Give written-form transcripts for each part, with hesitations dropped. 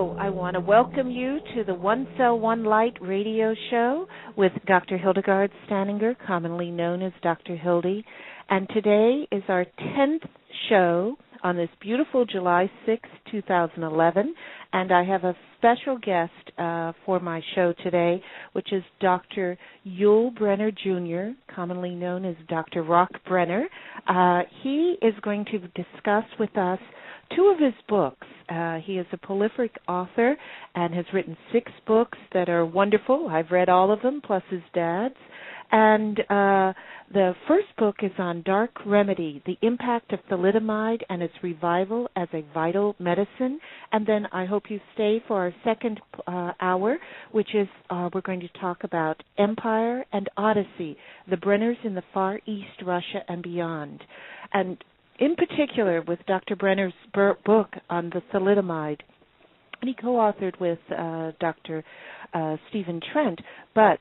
Hello, I want to welcome you to the One Cell, One Light radio show with Dr. Hildegarde Staninger, commonly known as Dr. Hildy. And today is our 10th show on this beautiful July 6, 2011. And I have a special guest for my show today, which is Dr. Yul Brynner Jr., commonly known as Dr. Rock Brynner. He is going to discuss with us two of his books. He is a prolific author and has written 6 books that are wonderful. I've read all of them, plus his dad's. And the first book is on Dark Remedy, the impact of thalidomide and its revival as a vital medicine. And then I hope you stay for our second hour, which is we're going to talk about Empire and Odyssey, the Brynners in the Far East, Russia, and beyond. And in particular, with Dr. Brynner's book on the thalidomide, and he co-authored with Dr. Stephen Trent, but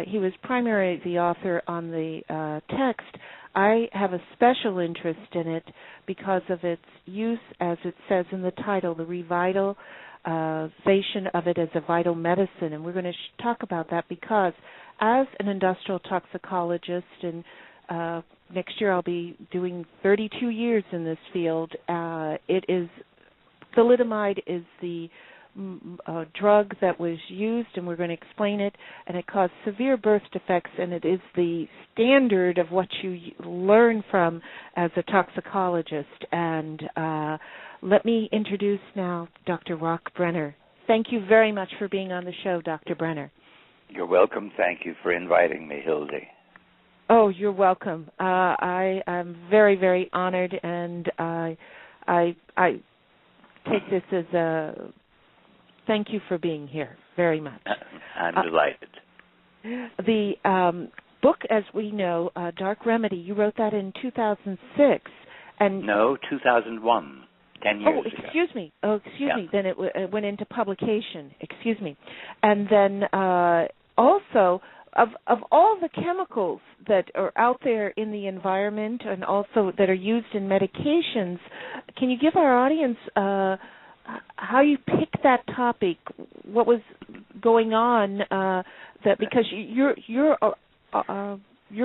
he was primarily the author on the text. I have a special interest in it because of its use, as it says in the title, the revitalization of it as a vital medicine. And we're going to talk about that because as an industrial toxicologist, and next year I'll be doing 32 years in this field, thalidomide is the drug that was used, and we're going to explain it, and it caused severe birth defects, and it is the standard of what you learn from as a toxicologist. And let me introduce now Dr. Rock Brynner. Thank you very much for being on the show, Dr. Brynner. You're welcome. Thank you for inviting me, Hildy. Oh, you're welcome. I am very, very honored, and I take this as a thank you for being here very much. I'm delighted. The book, as we know, Dark Remedy, you wrote that in 2006. And no, 2001, 10 years ago. Excuse me. Then it went into publication. Excuse me. And then also, of all the chemicals that are out there in the environment and also that are used in medications, can you give our audience how you picked that topic? What was going on? That because your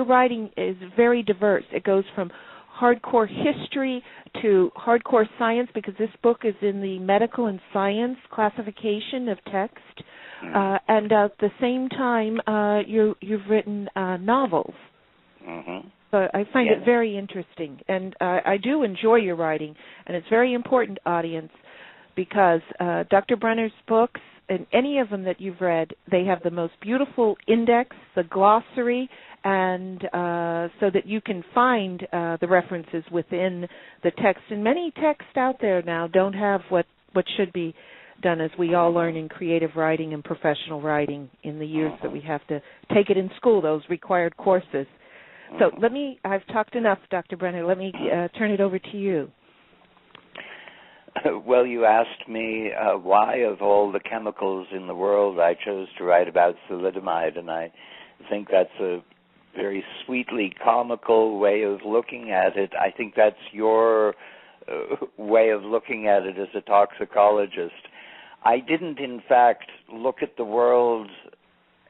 writing is very diverse. It goes from hardcore history to hardcore science, because this book is in the medical and science classification of text. And at the same time, you've written novels. Mm-hmm. So I find it very interesting. And I do enjoy your writing. And it's very important, audience, because Dr. Brynner's books, and any of them that you've read, they have the most beautiful index, the glossary, and so that you can find the references within the text. And many texts out there now don't have what should be done, as we all learn in creative writing and professional writing in the years that we have to take it in school, those required courses. So I've talked enough, Dr. Brynner. Let me turn it over to you. Well, you asked me why, of all the chemicals in the world, I chose to write about thalidomide, and I think that's a very sweetly comical way of looking at it. I think that's your way of looking at it as a toxicologist. I didn't, in fact, look at the world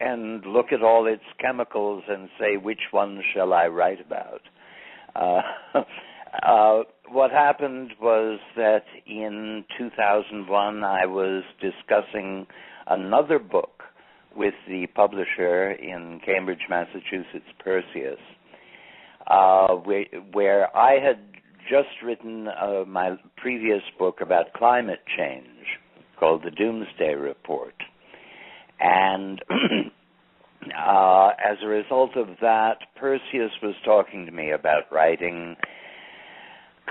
and look at all its chemicals and say, which one shall I write about? What happened was that in 2001 I was discussing another book with the publisher in Cambridge, Massachusetts, Perseus, where I had just written my previous book about climate change called The Doomsday Report. And as a result of that, Perseus was talking to me about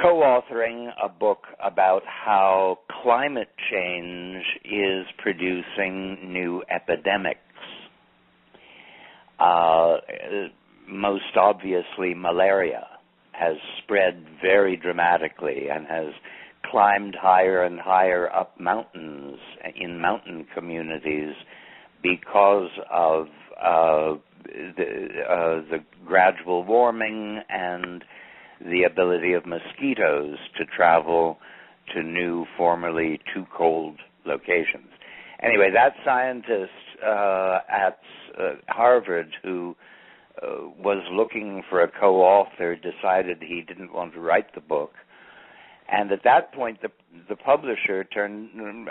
co-authoring a book about how climate change is producing new epidemics. Most obviously, malaria has spread very dramatically and has climbed higher and higher up mountains in mountain communities because of the gradual warming and the ability of mosquitoes to travel to new, formerly too cold locations. Anyway, that scientist at Harvard who was looking for a co-author decided he didn't want to write the book. And at that point, the publisher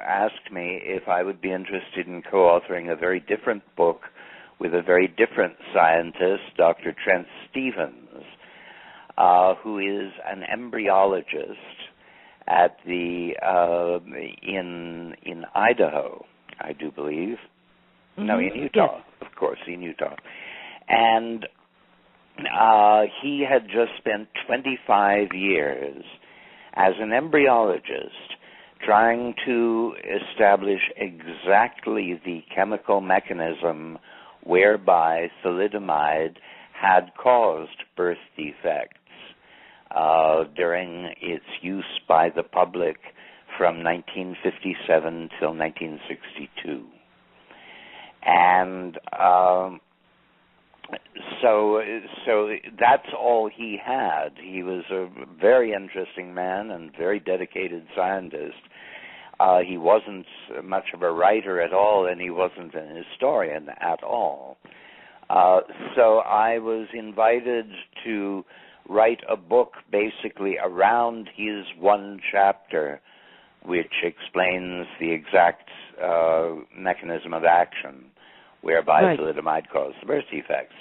asked me if I would be interested in co-authoring a very different book with a very different scientist, Dr. Trent Stevens, who is an embryologist at in Idaho, I do believe. Mm-hmm. No, in Utah, yes. Of course, in Utah. And he had just spent 25 years as an embryologist trying to establish exactly the chemical mechanism whereby thalidomide had caused birth defects during its use by the public from 1957 till 1962. And so that's all he had. He was a very interesting man and very dedicated scientist. He wasn't much of a writer at all, and he wasn't an historian at all. So I was invited to write a book basically around his one chapter, which explains the exact mechanism of action whereby thalidomide caused the birth defects.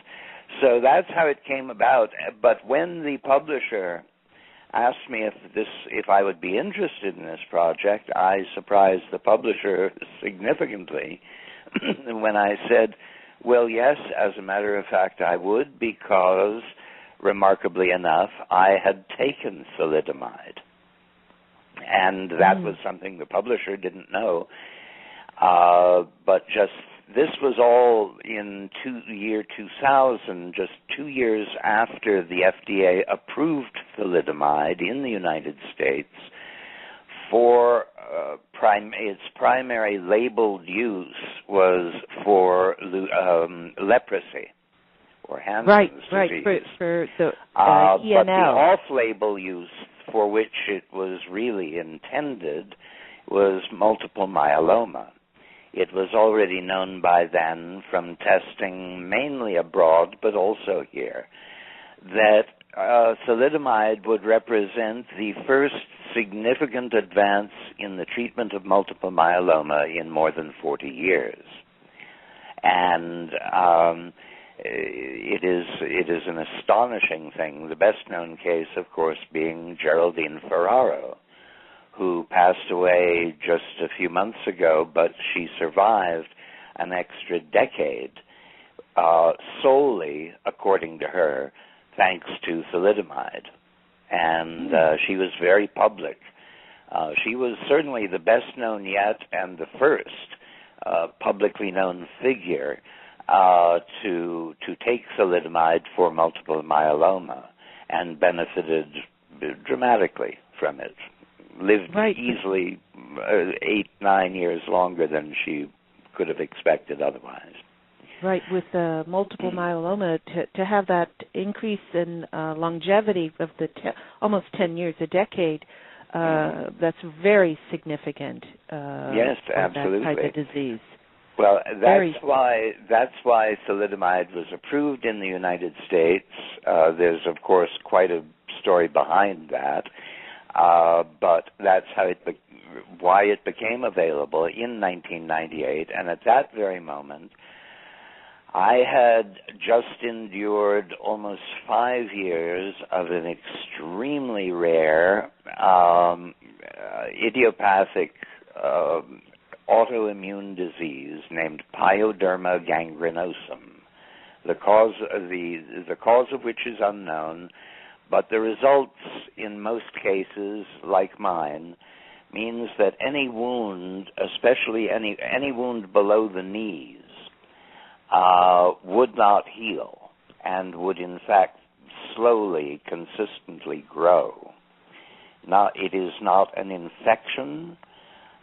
So that's how it came about. But when the publisher asked me if I would be interested in this project, I surprised the publisher significantly when I said, well, yes, as a matter of fact, I would, because, remarkably enough, I had taken thalidomide. And that was something the publisher didn't know. But this was all in year 2000, just 2 years after the FDA approved thalidomide in the United States for its primary labeled use was for leprosy or Hansen's disease. Right, for the but the off-label use for which it was really intended was multiple myeloma. It was already known by then from testing mainly abroad, but also here, that thalidomide would represent the first significant advance in the treatment of multiple myeloma in more than 40 years. And it is an astonishing thing. The best-known case, of course, being Geraldine Ferraro, who passed away just a few months ago, but she survived an extra decade solely, according to her, thanks to thalidomide. And she was very public. She was certainly the best known yet and the first publicly known figure to take thalidomide for multiple myeloma and benefited dramatically from it. Lived easily 8-9 years longer than she could have expected otherwise. Right, with multiple myeloma, to have that increase in longevity of almost 10 years, a decade, that's very significant. Yes, absolutely. That type of disease. Well, that's why thalidomide was approved in the United States. There's, of course, quite a story behind that. But that's why it became available in 1998, and at that very moment, I had just endured almost 5 years of an extremely rare idiopathic autoimmune disease named pyoderma gangrenosum, the cause of which is unknown. But the results, in most cases, like mine, means that any wound, especially any wound below the knees, would not heal and would, in fact, slowly, consistently grow. Now, it is not an infection.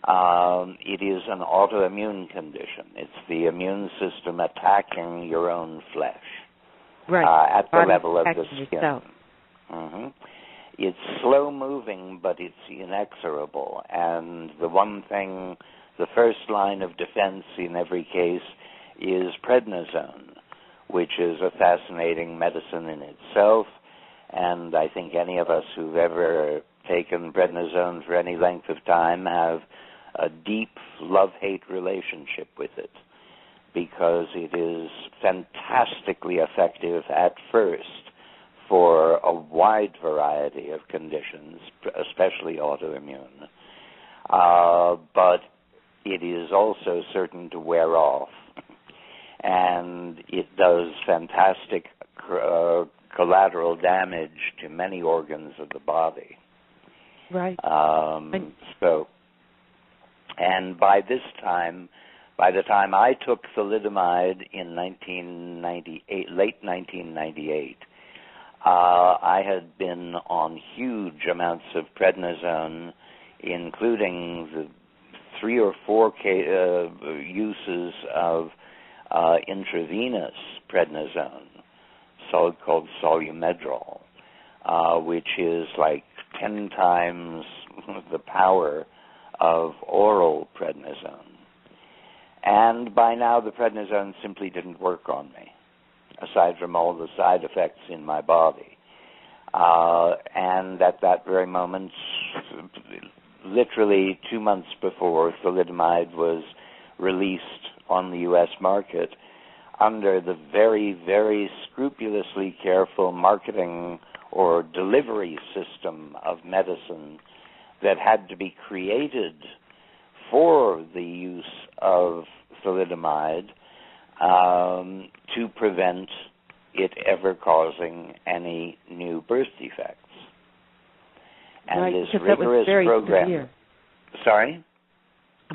It is an autoimmune condition. It's the immune system attacking your own flesh at the level of the skin. Mm-hmm. It's slow moving, but it's inexorable. And the one thing the first line of defense in every case is prednisone, which is a fascinating medicine in itself, and I think any of us who've ever taken prednisone for any length of time have a deep love-hate relationship with it, because it is fantastically effective at first for a wide variety of conditions, especially autoimmune. But it is also certain to wear off, and it does fantastic collateral damage to many organs of the body. Right. And by the time I took thalidomide in 1998, late 1998, I had been on huge amounts of prednisone, including the 3 or 4 uses of intravenous prednisone, called Solumedrol, which is like 10 times the power of oral prednisone. And by now the prednisone simply didn't work on me, aside from all the side effects in my body. And at that very moment, literally 2 months before thalidomide was released on the U.S. market, under the very, very scrupulously careful marketing or delivery system of medicine that had to be created for the use of thalidomide to prevent it ever causing any new birth defects. And right, this because rigorous that was very program. Severe. Sorry?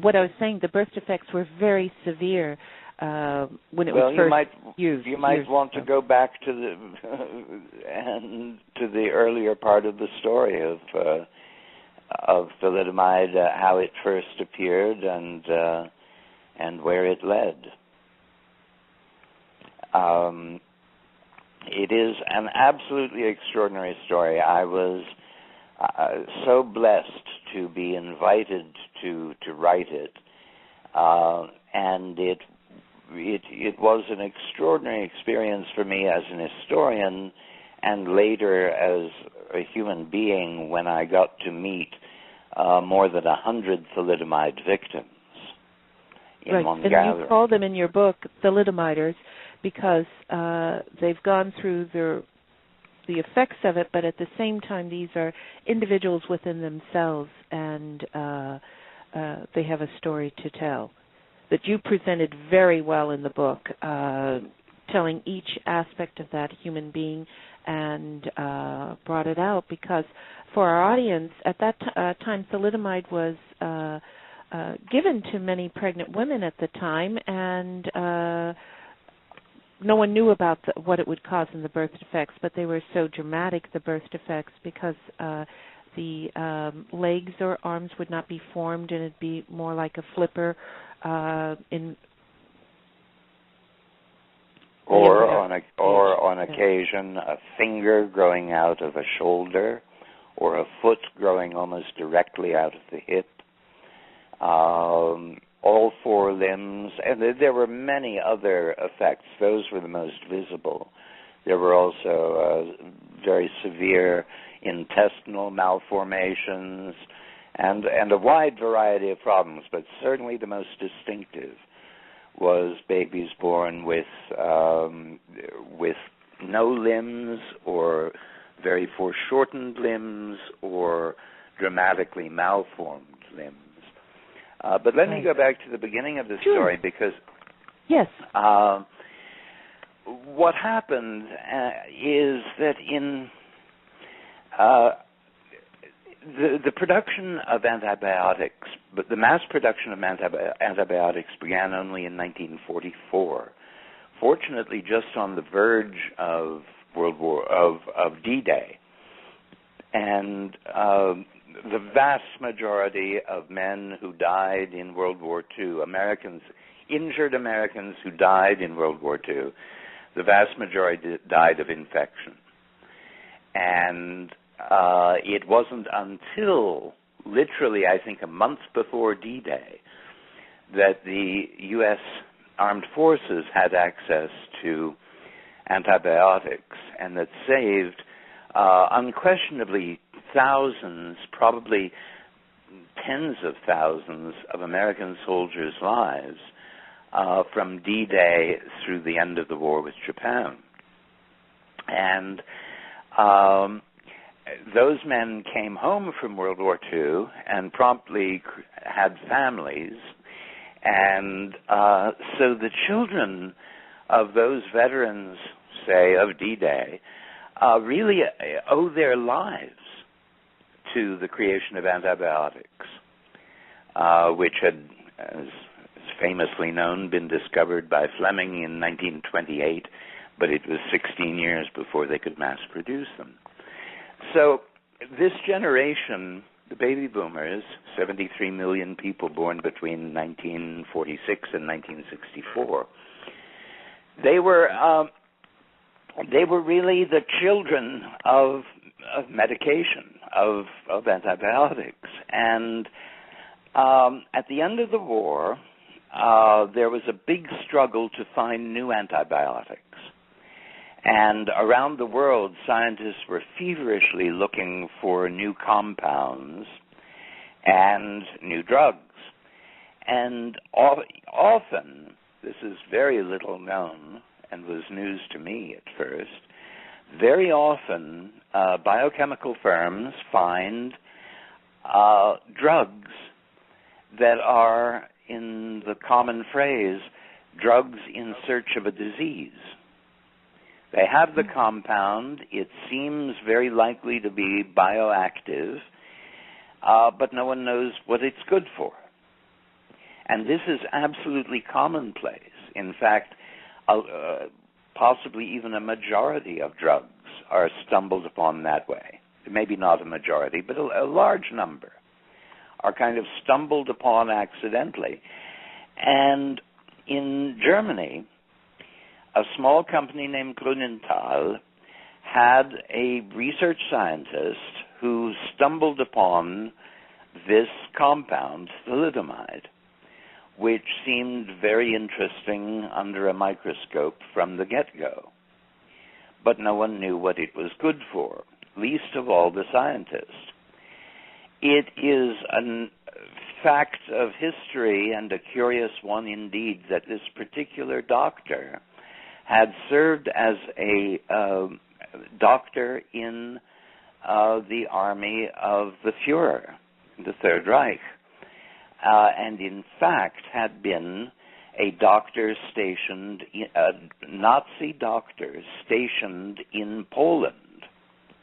What I was saying, the birth defects were very severe when it was first used. You might want to go back to the earlier part of the story of thalidomide, how it first appeared and where it led. It is an absolutely extraordinary story. I was so blessed to be invited to write it, and it was an extraordinary experience for me as an historian, and later as a human being when I got to meet more than 100 thalidomide victims in one gathering. And you call them in your book thalidomiders because they've gone through the effects of it, but at the same time these are individuals within themselves, and they have a story to tell that you presented very well in the book, telling each aspect of that human being, and brought it out because for our audience, at that time thalidomide was given to many pregnant women at the time, and no one knew about what it would cause in the birth defects, but they were so dramatic, the birth defects, because the legs or arms would not be formed, and it'd be more like a flipper on occasion a finger growing out of a shoulder, or a foot growing almost directly out of the hip. All 4 limbs, and there were many other effects. Those were the most visible. There were also very severe intestinal malformations and a wide variety of problems, but certainly the most distinctive was babies born with no limbs, or very foreshortened limbs, or dramatically malformed limbs. But let me go back to the beginning of the story, because yes, what happened is that in the production of antibiotics, but the mass production of antibiotics began only in 1944. Fortunately, just on the verge of of D-Day, and the vast majority of men who died in World War II, injured Americans who died in World War II, the vast majority died of infection. And it wasn't until literally, I think, a month before D-Day that the U.S. Armed Forces had access to antibiotics and that saved unquestionably thousands, probably tens of thousands of American soldiers' lives from D-Day through the end of the war with Japan. And those men came home from World War II and promptly had families. And so the children of those veterans, say, of D-Day, really owe their lives to the creation of antibiotics, which had, as famously known, been discovered by Fleming in 1928, but it was 16 years before they could mass produce them. So this generation, the baby boomers, 73 million people born between 1946 and 1964, they were really the children of medication, of antibiotics. And at the end of the war, there was a big struggle to find new antibiotics. And around the world, scientists were feverishly looking for new compounds and new drugs. And often, this is very little known and was news to me at first, very often biochemical firms find drugs that are, in the common phrase, drugs in search of a disease. They have the compound. It seems very likely to be bioactive, but no one knows what it's good for. And this is absolutely commonplace. In fact, possibly even a majority of drugs are stumbled upon that way. Maybe not a majority, but a large number are kind of stumbled upon accidentally. And in Germany, a small company named Grünenthal had a research scientist who stumbled upon this compound, thalidomide, which seemed very interesting under a microscope from the get-go. But no one knew what it was good for, least of all the scientist. It is a fact of history, and a curious one indeed, that this particular doctor had served as a doctor in the army of the Fuhrer, the Third Reich, and in fact had been a doctor stationed, a Nazi doctor stationed in Poland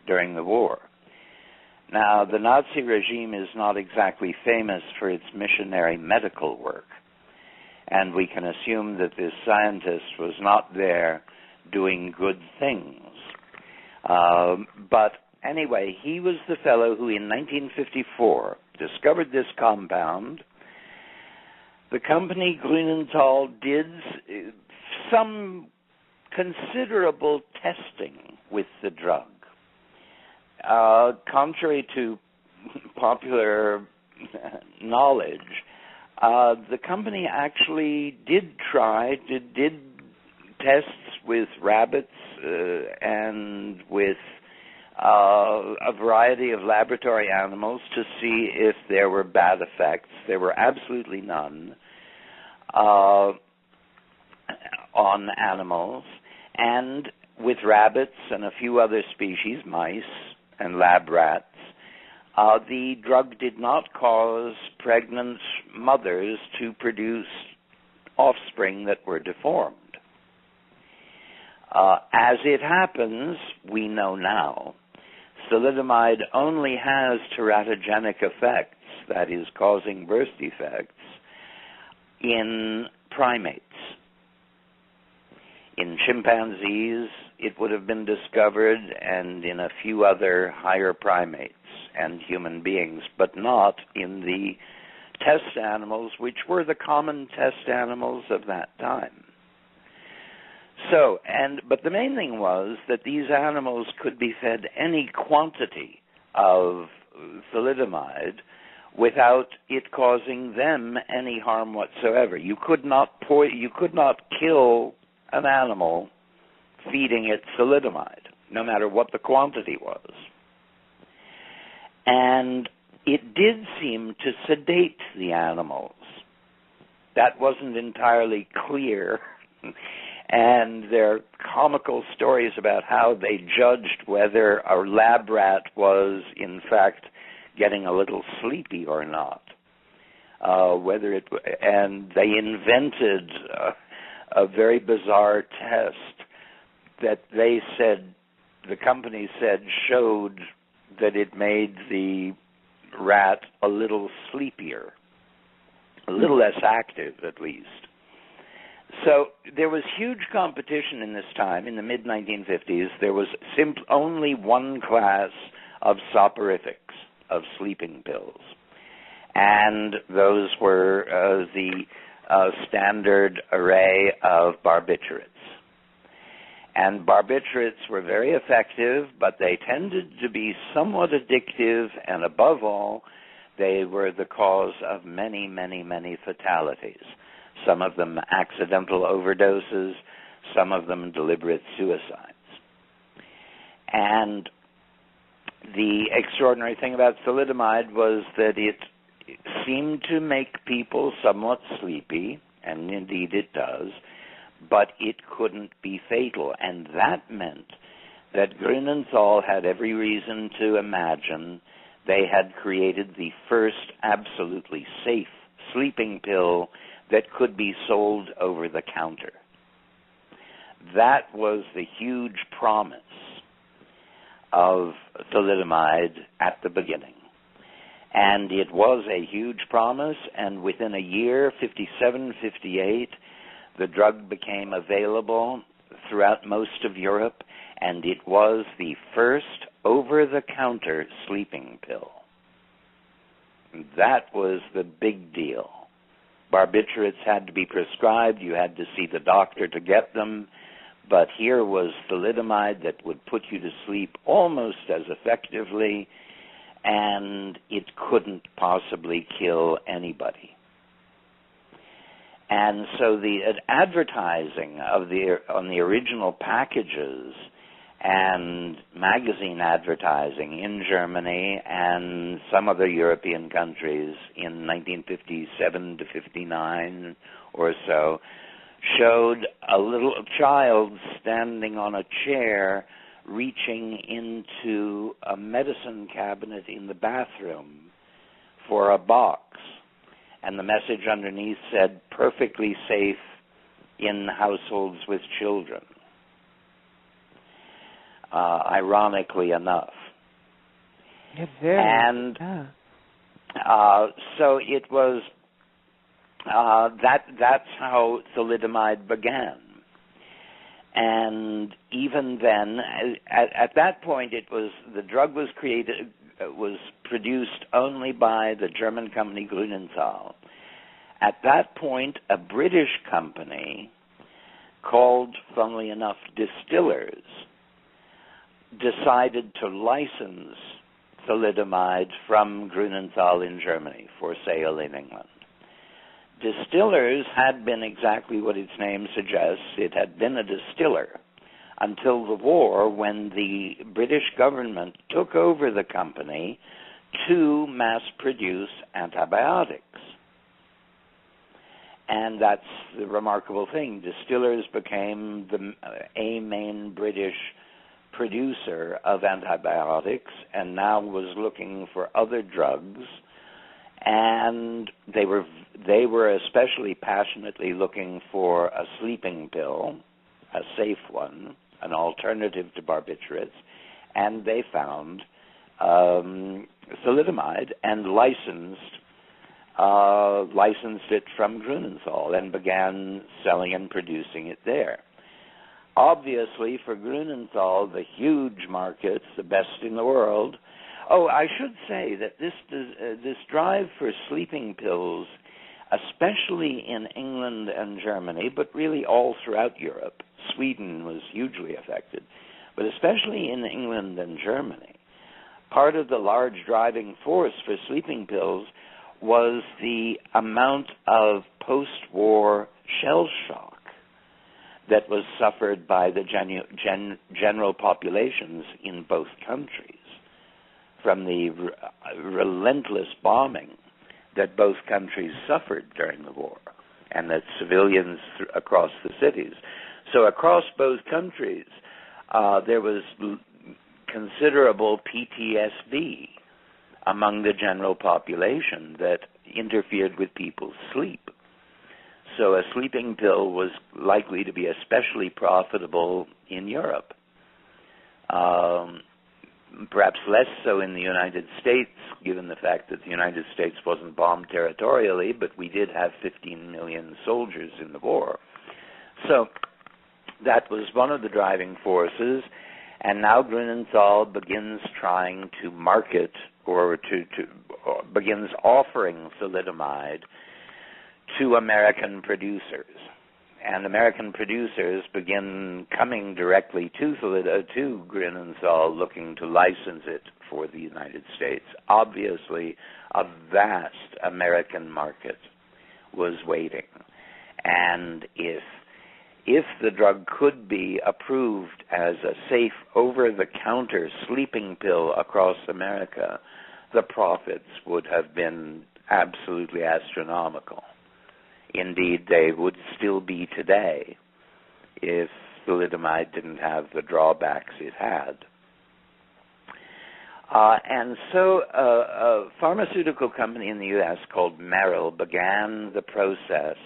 during the war. Now, the Nazi regime is not exactly famous for its missionary medical work, and we can assume that this scientist was not there doing good things. But anyway, he was the fellow who in 1954 discovered this compound. The company Grünenthal did some considerable testing with the drug. Contrary to popular knowledge, the company actually did tests with rabbits and with a variety of laboratory animals to see if there were bad effects. There were absolutely none on animals. And with rabbits and a few other species, mice and lab rats, the drug did not cause pregnant mothers to produce offspring that were deformed. As it happens, we know now, thalidomide only has teratogenic effects, that is, causing birth defects, in primates. In chimpanzees, it would have been discovered, and in a few other higher primates and human beings, but not in the test animals, which were the common test animals of that time. So, but the main thing was that these animals could be fed any quantity of thalidomide without it causing them any harm whatsoever. You could not kill an animal feeding it thalidomide, no matter what the quantity was. And it did seem to sedate the animals. That wasn't entirely clear. And there are comical stories about how they judged whether a lab rat was, in fact, getting a little sleepy or not. And they invented a very bizarre test that they said, the company said, showed that it made the rat a little sleepier, a little less active at least. So there was huge competition in this time, in the mid-1950s. There was only one class of soporifics, of sleeping pills. And those were the standard array of barbiturates. And barbiturates were very effective, but they tended to be somewhat addictive, and above all, they were the cause of many, many, many fatalities. Some of them accidental overdoses, some of them deliberate suicides. And the extraordinary thing about thalidomide was that it seemed to make people somewhat sleepy, and indeed it does, but it couldn't be fatal. And that meant that Grünenthal had every reason to imagine they had created the first absolutely safe sleeping pill that could be sold over the counter. That was the huge promise of thalidomide at the beginning. And it was a huge promise, and within a year, 57, 58, the drug became available throughout most of Europe, and it was the first over-the-counter sleeping pill. That was the big deal. Barbiturates had to be prescribed. You had to see the doctor to get them. But here was thalidomide that would put you to sleep almost as effectively, and it couldn't possibly kill anybody. And so the advertising on the original packages and magazine advertising in Germany and some other European countries in 1957 to 59 or so showed a little child standing on a chair reaching into a medicine cabinet in the bathroom for a box. And the message underneath said, perfectly safe in households with children. Ironically enough. So it was, that's how thalidomide began. And even then, at that point, the drug was produced only by the German company Grünenthal. At that point, a British company called, funnily enough, Distillers, decided to license thalidomide from Grünenthal in Germany for sale in England. Distillers had been exactly what its name suggests. It had been a distiller until the war, when the British government took over the company to mass-produce antibiotics. And that's the remarkable thing. Distillers became a main British producer of antibiotics, and now was looking for other drugs, and they were especially passionately looking for a sleeping pill, a safe one, an alternative to barbiturates, and they found thalidomide and licensed it from Grünenthal and began selling and producing it there. Obviously, for Grünenthal, the huge markets, the best in the world. Oh, I should say that this drive for sleeping pills, especially in England and Germany, but really all throughout Europe, Sweden was hugely affected, but especially in England and Germany, part of the large driving force for sleeping pills was the amount of post-war shell shock that was suffered by the general populations in both countries from the relentless bombing that both countries suffered during the war, and that civilians across the cities. So across both countries, there was considerable PTSD among the general population that interfered with people's sleep. So a sleeping pill was likely to be especially profitable in Europe. Perhaps less so in the United States, given the fact that the United States wasn't bombed territorially, but we did have 15 million soldiers in the war. So that was one of the driving forces, and now Grünenthal begins trying to market or begins offering thalidomide to American producers. And American producers begin coming directly to Grünenthal looking to license it for the United States. Obviously, a vast American market was waiting. And if the drug could be approved as a safe over-the-counter sleeping pill across America, the profits would have been absolutely astronomical. Indeed, they would still be today if thalidomide didn't have the drawbacks it had. And so a pharmaceutical company in the U.S. called Merrill began the process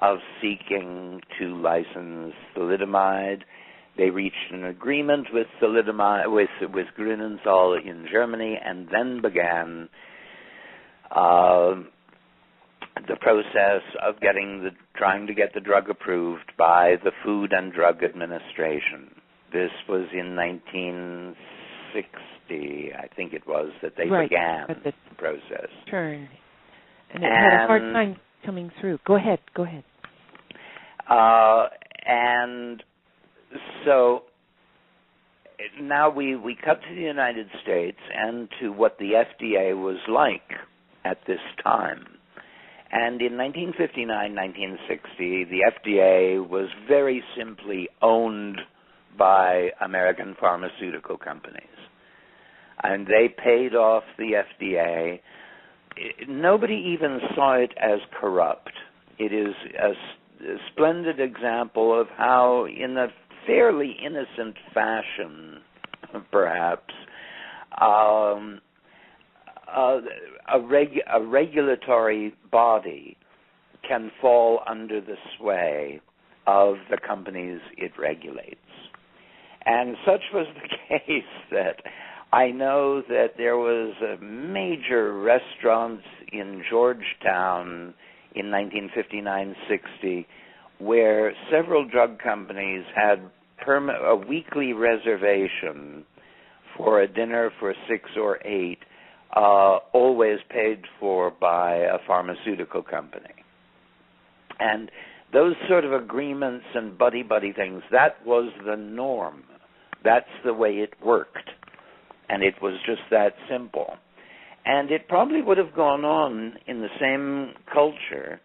of seeking to license thalidomide. They reached an agreement with thalidomide, with Grünenthal in Germany, and then began the process of trying to get the drug approved by the Food and Drug Administration. This was in 1960, I think it was, that they began the process. Turn. And it had a hard time coming through. Go ahead. And so now we cut to the United States and to what the FDA was like at this time. And in 1959-1960, the FDA was very simply owned by American pharmaceutical companies. And they paid off the FDA. Nobody even saw it as corrupt. It is a splendid example of how, in a fairly innocent fashion, perhaps, a regulatory body can fall under the sway of the companies it regulates. And such was the case that I know that there was a major restaurant in Georgetown in 1959-60 where several drug companies had a weekly reservation for a dinner for 6 or 8, always paid for by a pharmaceutical company. And those sort of agreements and buddy-buddy things, that was the norm. That's the way it worked. And it was just that simple. And it probably would have gone on in the same culture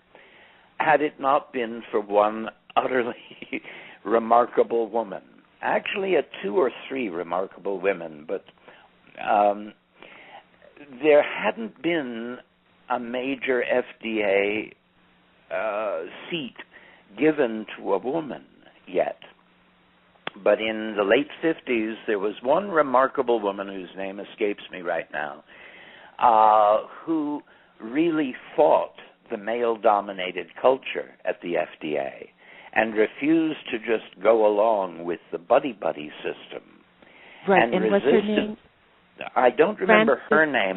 had it not been for one utterly remarkable woman. Actually, 2 or 3 remarkable women, but there hadn't been a major FDA seat given to a woman yet. But in the late 50s, there was one remarkable woman whose name escapes me right now, who really fought the male-dominated culture at the FDA and refused to just go along with the buddy-buddy system. Right, and what's her name? I don't remember her name.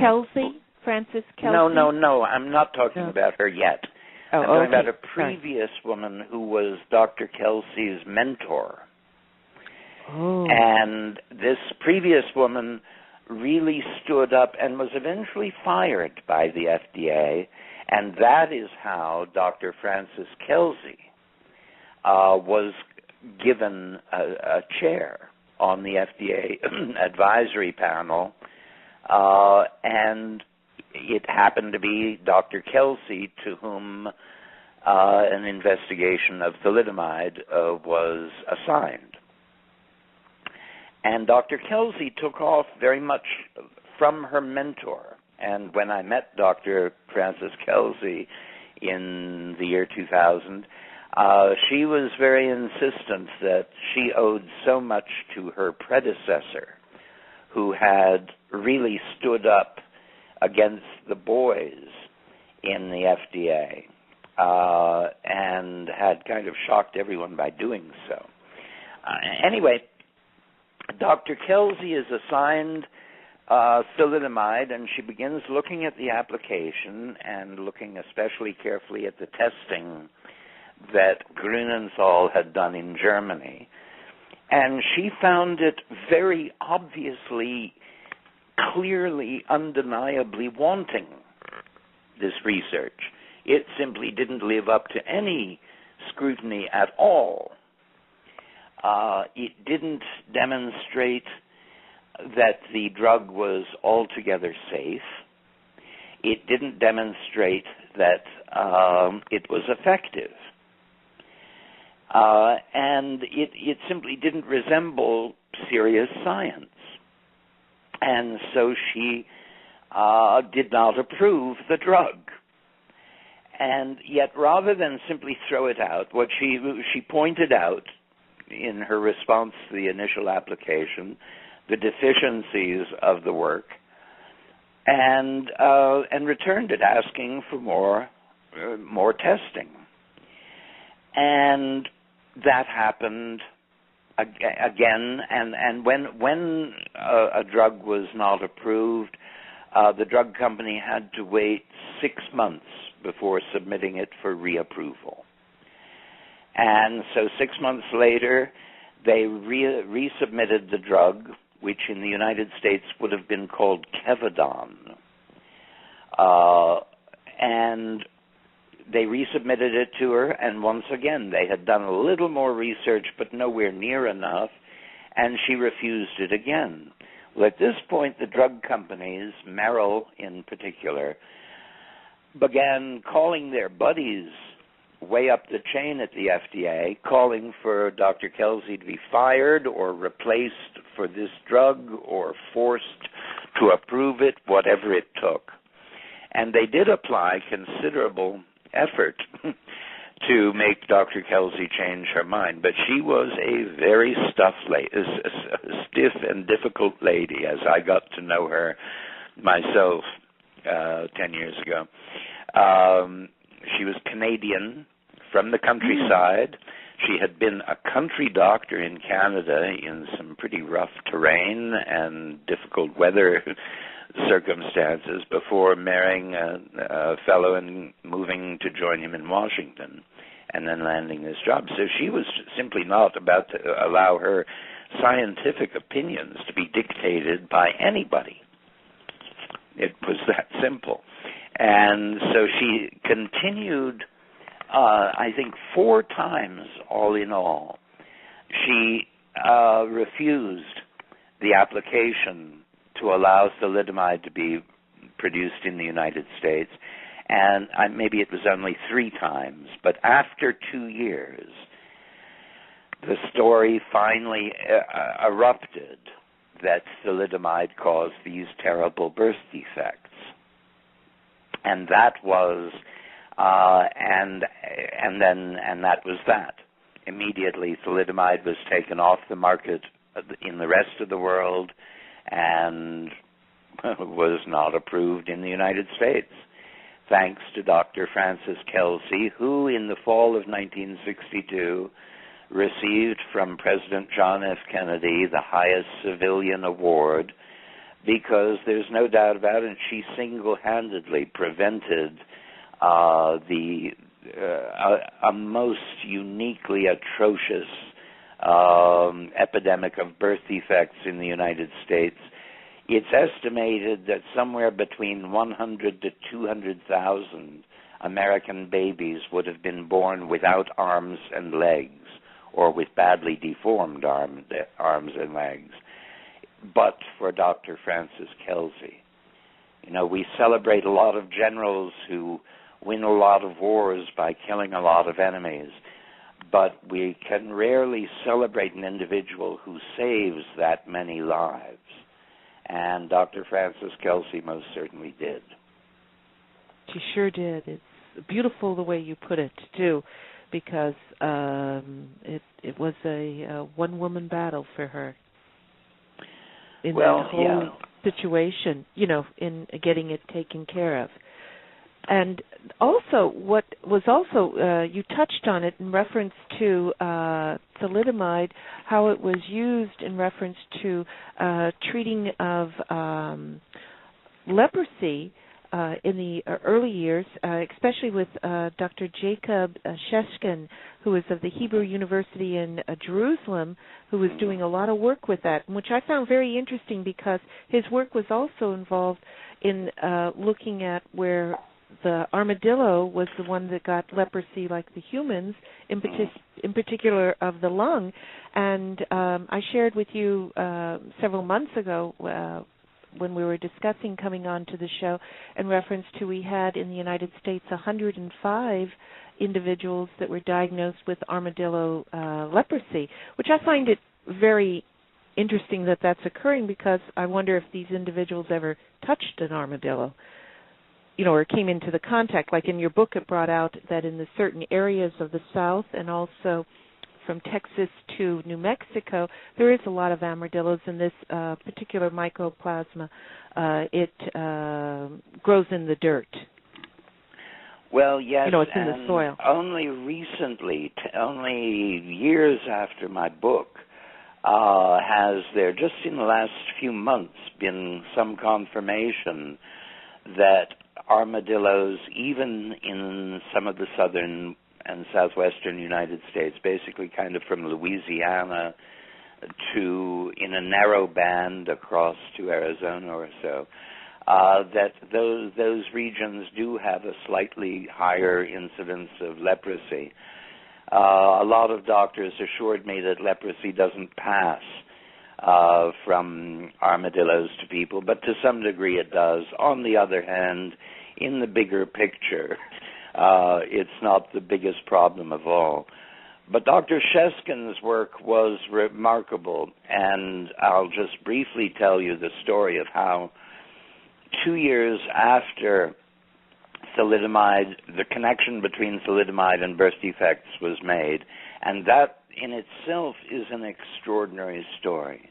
Frances Kelsey? No, I'm not talking about her yet. I'm talking about a previous woman who was Dr. Kelsey's mentor. Oh. And this previous woman really stood up and was eventually fired by the FDA, and that is how Dr. Frances Kelsey was given a chair on the FDA advisory panel, and it happened to be Dr. Kelsey to whom an investigation of thalidomide was assigned. And Dr. Kelsey took off very much from her mentor. And when I met Dr. Frances Kelsey in the year 2000, she was very insistent that she owed so much to her predecessor, who had really stood up against the boys in the FDA and had kind of shocked everyone by doing so. Anyway, Dr. Kelsey is assigned thalidomide, and she begins looking at the application and looking especially carefully at the testing that Grünenthal had done in Germany. And she found it very obviously, clearly, undeniably wanting, this research. It simply didn't live up to any scrutiny at all. It didn't demonstrate that the drug was altogether safe. It didn't demonstrate that it was effective. And it simply didn't resemble serious science. And so she did not approve the drug. And yet, rather than simply throw it out, what she pointed out in her response to the initial application, the deficiencies of the work, and returned it, asking for more testing. And that happened again. And when a drug was not approved, the drug company had to wait 6 months before submitting it for reapproval. And so 6 months later, they resubmitted the drug, which in the United States would have been called Kevadon. And they resubmitted it to her, and once again, they had done a little more research, but nowhere near enough, and she refused it again. Well, at this point, the drug companies, Merrill in particular, began calling their buddies way up the chain at the FDA, calling for Dr. Kelsey to be fired or replaced for this drug or forced to approve it, whatever it took. And they did apply considerable effort to make Dr. Kelsey change her mind, but she was a very stiff and difficult lady, as I got to know her myself 10 years ago. She was Canadian, from the countryside. She had been a country doctor in Canada in some pretty rough terrain and difficult weather circumstances before marrying a fellow and moving to join him in Washington and then landing this job. So she was simply not about to allow her scientific opinions to be dictated by anybody. It was that simple. And so she continued, I think 4 times all in all. She refused the application to allow thalidomide to be produced in the United States. And maybe it was only 3 times. But after 2 years, the story finally erupted that thalidomide caused these terrible birth defects. And that was, and that was that. Immediately, thalidomide was taken off the market in the rest of the world and was not approved in the United States, thanks to Dr. Frances Kelsey, who in the fall of 1962 received from President John F. Kennedy the highest civilian award, because there's no doubt about it, she single-handedly prevented a most uniquely atrocious epidemic of birth defects in the United States. It's estimated that somewhere between 100 to 200,000 American babies would have been born without arms and legs, or with badly deformed arms and legs, but for Dr. Frances Kelsey. You know, we celebrate a lot of generals who win a lot of wars by killing a lot of enemies, but we can rarely celebrate an individual who saves that many lives. And Dr. Frances Kelsey most certainly did. She sure did. It's beautiful the way you put it, too, because it was a one-woman battle for her in that whole situation, you know, in getting it taken care of. And also, what was also, you touched on it in reference to thalidomide, how it was used in reference to treating of leprosy in the early years, especially with Dr. Jacob Sheshkin, who is of the Hebrew University in Jerusalem, who was doing a lot of work with that, which I found very interesting because his work was also involved in looking at where the armadillo was the one that got leprosy like the humans, in particular of the lung. And I shared with you several months ago when we were discussing coming on to the show in reference to we had in the United States 105 individuals that were diagnosed with armadillo leprosy, which I find it very interesting that that's occurring because I wonder if these individuals ever touched an armadillo, you know, or came into the contact. Like in your book, it brought out that in the certain areas of the South and also from Texas to New Mexico, there is a lot of armadillos in this particular mycoplasma. It grows in the dirt. Well, yes, you know, it's in the soil. Only recently, only years after my book, has there just in the last few months been some confirmation that armadillos, even in some of the southern and southwestern United States, basically kind of from Louisiana to in a narrow band across to Arizona or so, that those regions do have a slightly higher incidence of leprosy. A lot of doctors assured me that leprosy doesn't pass from armadillos to people, but to some degree it does. On the other hand, in the bigger picture, it's not the biggest problem of all. But Dr. Sheskin's work was remarkable, and I'll just briefly tell you the story of how 2 years after thalidomide, the connection between thalidomide and birth defects was made, and that in itself is an extraordinary story.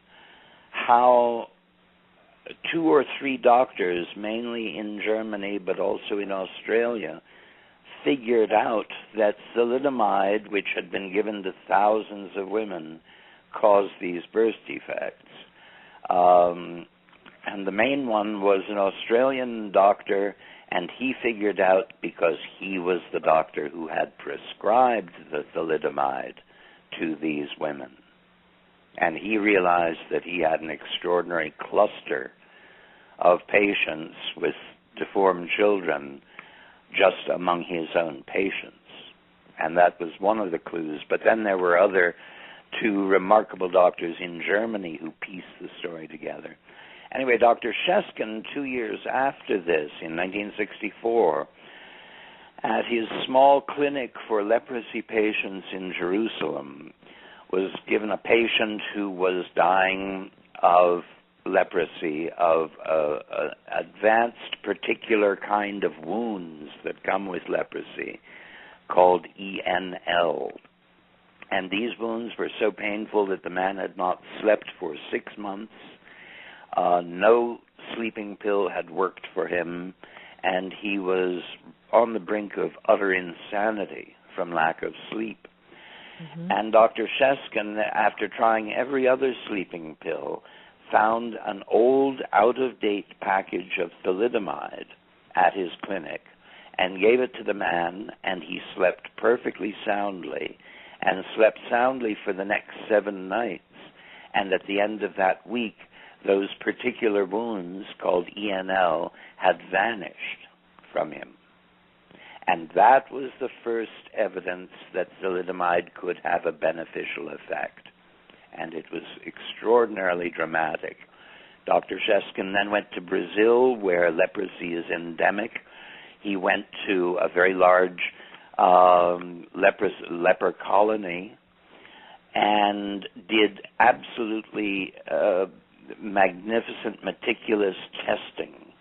How 2 or 3 doctors, mainly in Germany but also in Australia, figured out that thalidomide, which had been given to thousands of women, caused these birth defects. And the main one was an Australian doctor, and he figured out, because he was the doctor who had prescribed the thalidomide to these women, and he realized that he had an extraordinary cluster of patients with deformed children just among his own patients. And that was one of the clues. But then there were other 2 remarkable doctors in Germany who pieced the story together. Anyway, Dr. Sheskin, 2 years after this, in 1964, at his small clinic for leprosy patients in Jerusalem, was given a patient who was dying of leprosy, of advanced particular kind of wounds that come with leprosy, called ENL. And these wounds were so painful that the man had not slept for 6 months. No sleeping pill had worked for him, and he was on the brink of utter insanity from lack of sleep. Mm-hmm. And Dr. Sheskin, after trying every other sleeping pill, found an old, out-of-date package of thalidomide at his clinic and gave it to the man, and he slept perfectly soundly, and slept soundly for the next 7 nights. And at the end of that week, those particular wounds, called ENL, had vanished from him. And that was the first evidence that thalidomide could have a beneficial effect. And it was extraordinarily dramatic Dr. Sheskin then went to Brazil, where leprosy is endemic. He went to a very large leper colony and did absolutely magnificent, meticulous testing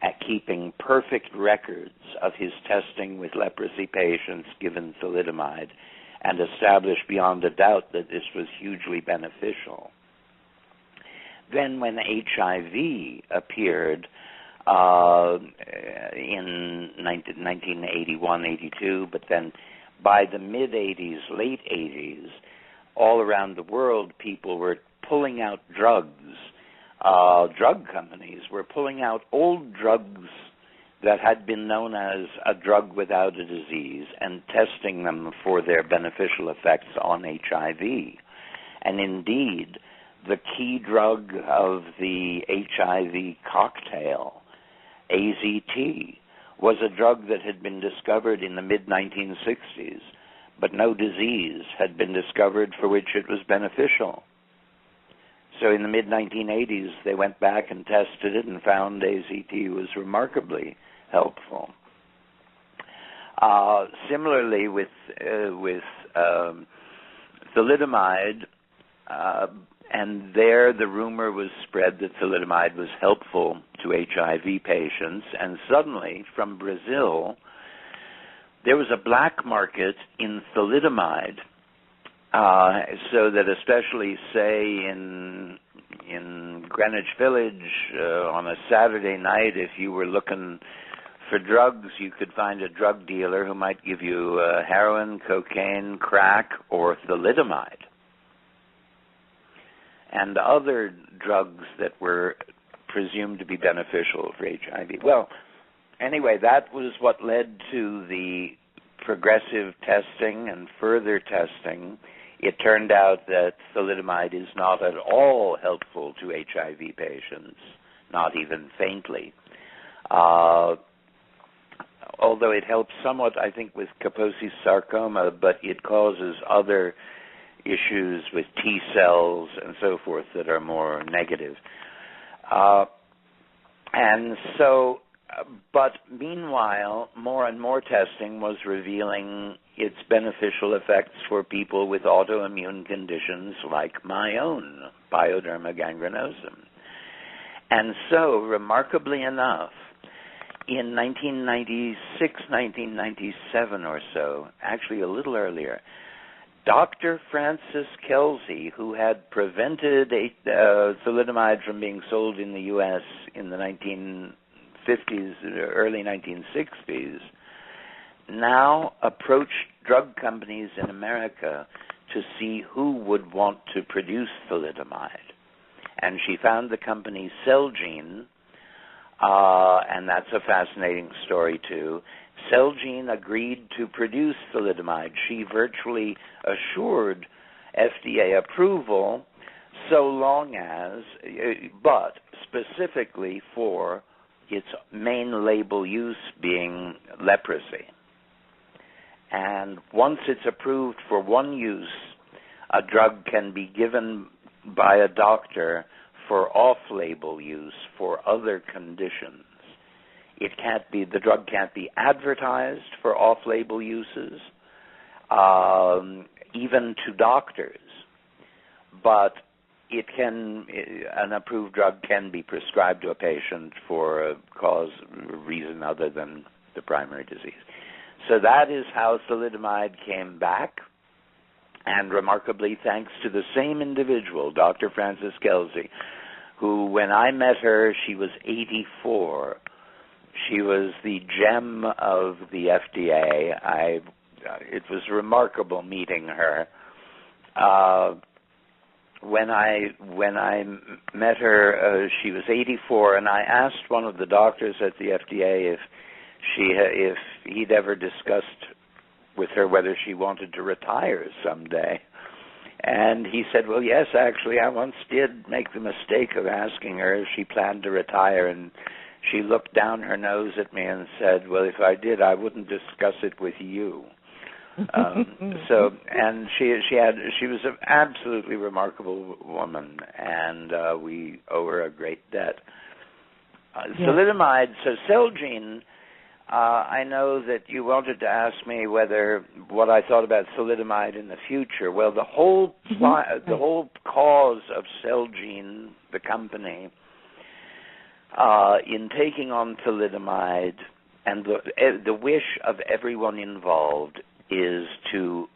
at keeping perfect records of his testing with leprosy patients given thalidomide, and established beyond a doubt that this was hugely beneficial. Then when HIV appeared in 1981-82, but then by the mid-'80s, late '80s, all around the world, people were pulling out drugs. Drug companies were pulling out old drugs that had been known as a drug without a disease and testing them for their beneficial effects on HIV. And indeed, the key drug of the HIV cocktail, AZT, was a drug that had been discovered in the mid-1960s, but no disease had been discovered for which it was beneficial. So in the mid-1980s, they went back and tested it and found AZT was remarkably helpful. Similarly, with thalidomide, and there the rumor was spread that thalidomide was helpful to HIV patients, and suddenly, from Brazil, there was a black market in thalidomide, so that especially, say, in Greenwich Village, on a Saturday night, if you were looking for drugs, you could find a drug dealer who might give you heroin, cocaine, crack, or thalidomide, and other drugs that were presumed to be beneficial for HIV. Well, anyway, that was what led to the progressive testing and further testing. It turned out that thalidomide is not at all helpful to HIV patients, not even faintly. Although it helps somewhat, I think, with Kaposi's sarcoma, but it causes other issues with T cells and so forth that are more negative. But meanwhile, more and more testing was revealing its beneficial effects for people with autoimmune conditions like my own, pyoderma gangrenosum. And so, remarkably enough, in 1996, 1997 or so, actually a little earlier, Dr. Francis Kelsey, who had prevented thalidomide from being sold in the U.S. in the 1950s, early 1960s, now approached drug companies in America to see who would want to produce thalidomide. And she found the company Celgene, and that's a fascinating story too. Celgene agreed to produce thalidomide. She virtually assured FDA approval so long as, but specifically for its main label use being leprosy. And once it's approved for one use, a drug can be given by a doctor for off-label use for other conditions. The drug can't be advertised for off-label uses, even to doctors, but an approved drug can be prescribed to a patient for a reason other than the primary disease. So that is how thalidomide came back, and remarkably, thanks to the same individual, Dr. Francis Kelsey, who, when I met her, she was 84. She was the gem of the FDA. It was remarkable meeting her. When I met her, she was 84, and I asked one of the doctors at the FDA if he'd ever discussed with her whether she wanted to retire someday. And he said, well, yes, actually, I once did make the mistake of asking her if she planned to retire, and she looked down her nose at me and said, well, if I did, I wouldn't discuss it with you. And she was an absolutely remarkable woman, and we owe her a great debt. Thalidomide, so Celgene. I know that you wanted to ask me what I thought about thalidomide in the future. Well, the whole cause of Celgene, the company, in taking on thalidomide, and the wish of everyone involved is to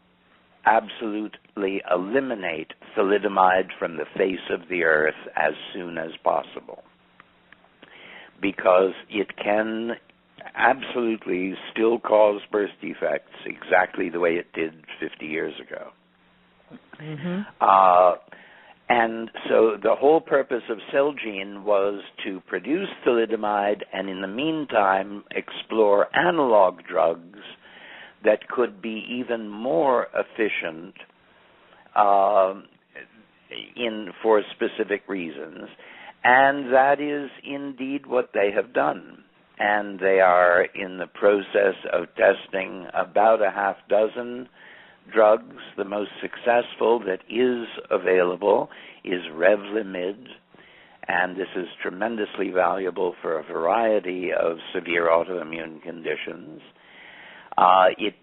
absolutely eliminate thalidomide from the face of the earth as soon as possible, because it can absolutely still cause birth defects exactly the way it did 50 years ago. And so the whole purpose of Celgene was to produce thalidomide and in the meantime explore analog drugs that could be even more efficient for specific reasons. And that is indeed what they have done. And they are in the process of testing about a half dozen drugs. The most successful that is available is Revlimid, and this is tremendously valuable for a variety of severe autoimmune conditions. It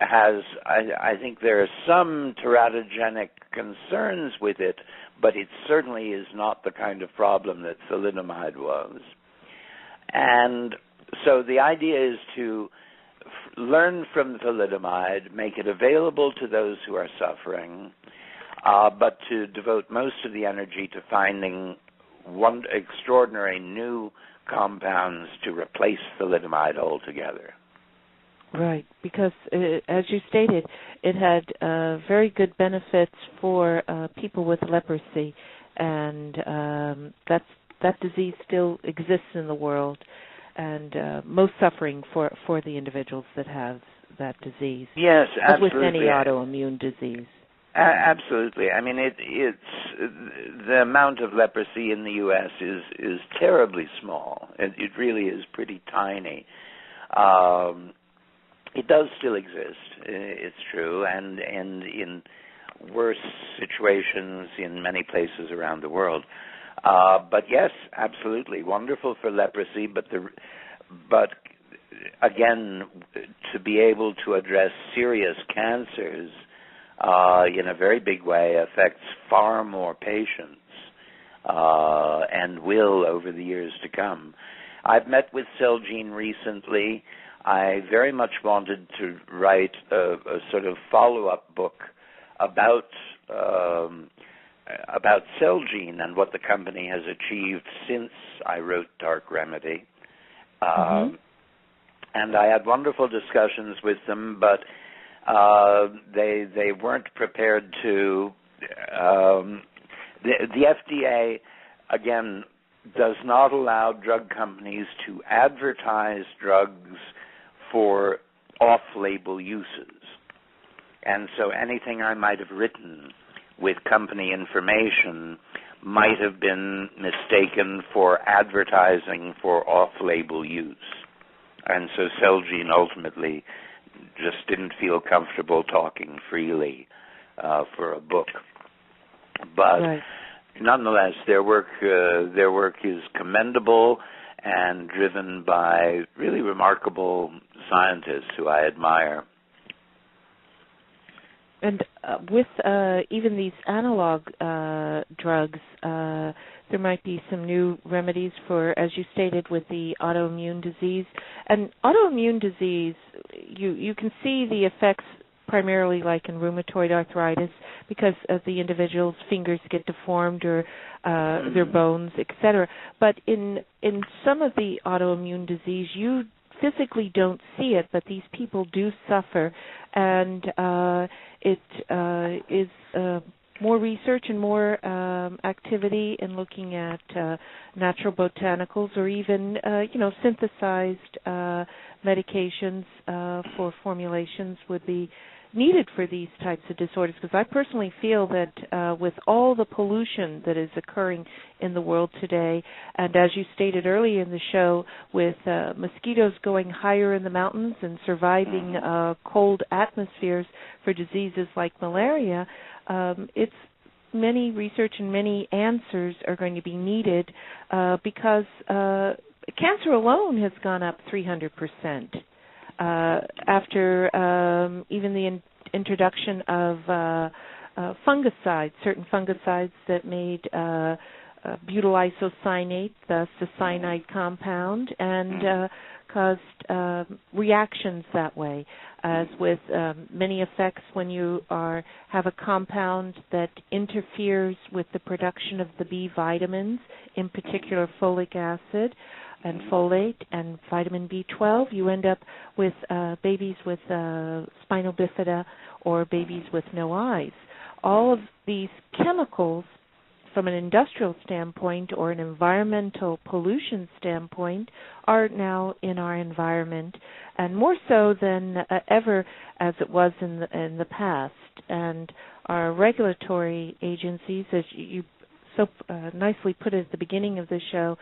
has, I think there are some teratogenic concerns with it, but it certainly is not the kind of problem that thalidomide was. And so the idea is to learn from thalidomide, make it available to those who are suffering, but to devote most of the energy to finding extraordinary new compounds to replace thalidomide altogether. Right, because as you stated, it had very good benefits for people with leprosy, and that disease still exists in the world, and most suffering for the individuals that have that disease. Yes, absolutely. As with any autoimmune disease. Absolutely. I mean, it's the amount of leprosy in the U.S. is terribly small. It really is pretty tiny. It does still exist, it's true, and in worse situations in many places around the world. But yes, absolutely wonderful for leprosy. But again, to be able to address serious cancers in a very big way affects far more patients and will over the years to come. I've met with Celgene recently. I very much wanted to write a sort of follow-up book about Celgene and what the company has achieved since I wrote Dark Remedy. And I had wonderful discussions with them, but they weren't prepared to. The FDA, again, does not allow drug companies to advertise drugs for off-label uses. And so anything I might have written with company information might have been mistaken for advertising for off-label use. And so Celgene ultimately just didn't feel comfortable talking freely for a book. But nonetheless, their work is commendable and driven by really remarkable scientists who I admire. And with even these analog drugs, there might be some new remedies for, as you stated, with the autoimmune disease. And autoimmune disease, you can see the effects primarily like in rheumatoid arthritis because the individual's fingers get deformed or their bones, etc. But in some of the autoimmune disease, you physically don't see it, but these people do suffer, and it is more research and more activity in looking at natural botanicals or even synthesized medications for formulations would be needed for these types of disorders, because I personally feel that with all the pollution that is occurring in the world today, and as you stated earlier in the show, with mosquitoes going higher in the mountains and surviving cold atmospheres for diseases like malaria, it's many research and many answers are going to be needed because cancer alone has gone up 300%. After even the introduction of fungicides, certain fungicides that made butyl isocyanate, thus the cyanide compound, and caused reactions that way, as with many effects when you have a compound that interferes with the production of the B vitamins, in particular folic acid and folate and vitamin B12, you end up with babies with spinal bifida or babies with no eyes. All of these chemicals, from an industrial standpoint or an environmental pollution standpoint, are now in our environment, and more so than ever as it was in the past. And our regulatory agencies, as you so nicely put it at the beginning of the show,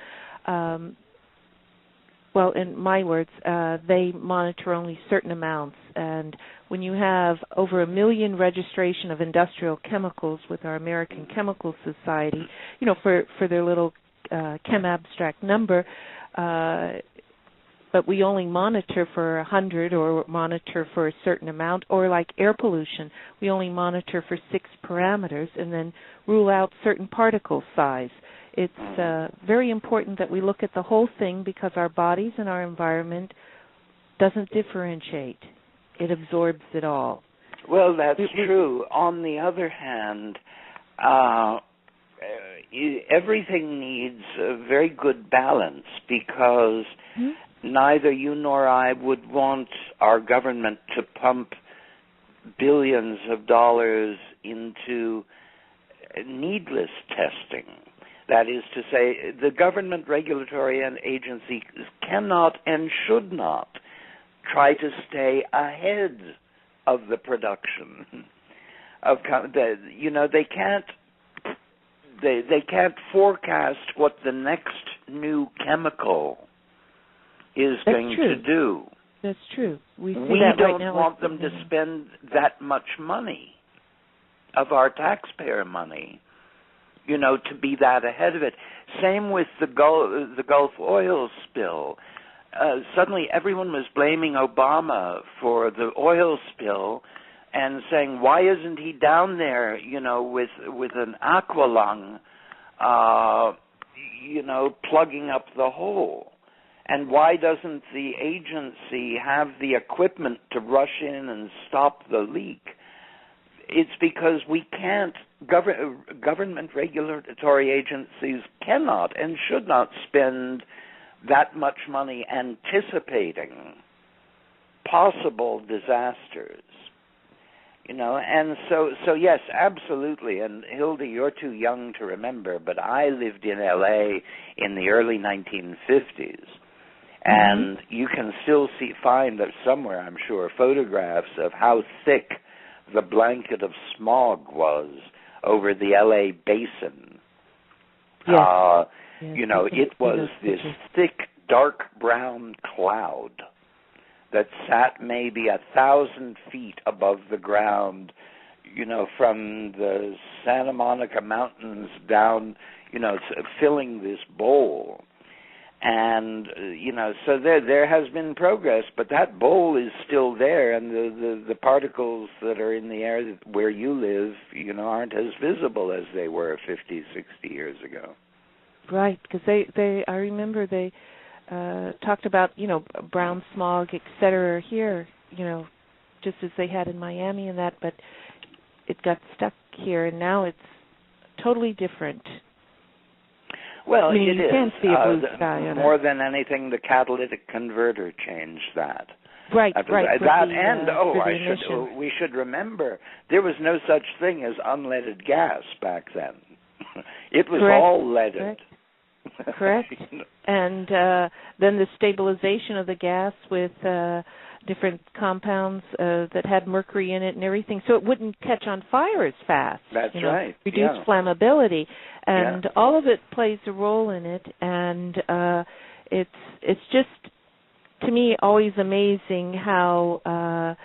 well, in my words, they monitor only certain amounts. And when you have over 1 million registration of industrial chemicals with our American Chemical Society, for their little chem abstract number, but we only monitor for 100 or monitor for a certain amount, or like air pollution, we only monitor for 6 parameters and then rule out certain particle size. It's very important that we look at the whole thing, because our bodies and our environment doesn't differentiate. It absorbs it all. Well, that's true. On the other hand, everything needs a very good balance, because neither you nor I would want our government to pump billions of dollars into needless testing. That is to say, the government regulatory agencies cannot and should not try to stay ahead of the production of. They can't forecast what the next new chemical is going to do. That's true. We don't right now want them to spend that much money of our taxpayer money, to be that ahead of it. Same with the Gulf oil spill. Suddenly everyone was blaming Obama for the oil spill and saying, why isn't he down there, with an aqualung, plugging up the hole? And why doesn't the agency have the equipment to rush in and stop the leak? It's because we can't, government regulatory agencies cannot and should not spend that much money anticipating possible disasters. And so yes, absolutely. And Hilda, you're too young to remember, but I lived in LA in the early 1950s. And you can still find somewhere, I'm sure, photographs of how thick the blanket of smog was over the LA basin. Yes. It was this thick, dark brown cloud that sat maybe 1,000 feet above the ground, from the Santa Monica Mountains down, filling this bowl. And, so there has been progress, but that bowl is still there, and the particles that are in the air where you live, aren't as visible as they were 50, 60 years ago. Right, because I remember they talked about, brown smog, et cetera, here, just as they had in Miami and that, but it got stuck here, and now it's totally different. Well, it is. You can't see a blue sky. More than anything, the catalytic converter changed that. Right. We should remember, there was no such thing as unleaded gas back then. It was all leaded. Correct. And then the stabilization of the gas with different compounds that had mercury in it and everything, so it wouldn't catch on fire as fast. That's right. Reduce flammability, and all of it plays a role in it. And it's just, to me, always amazing how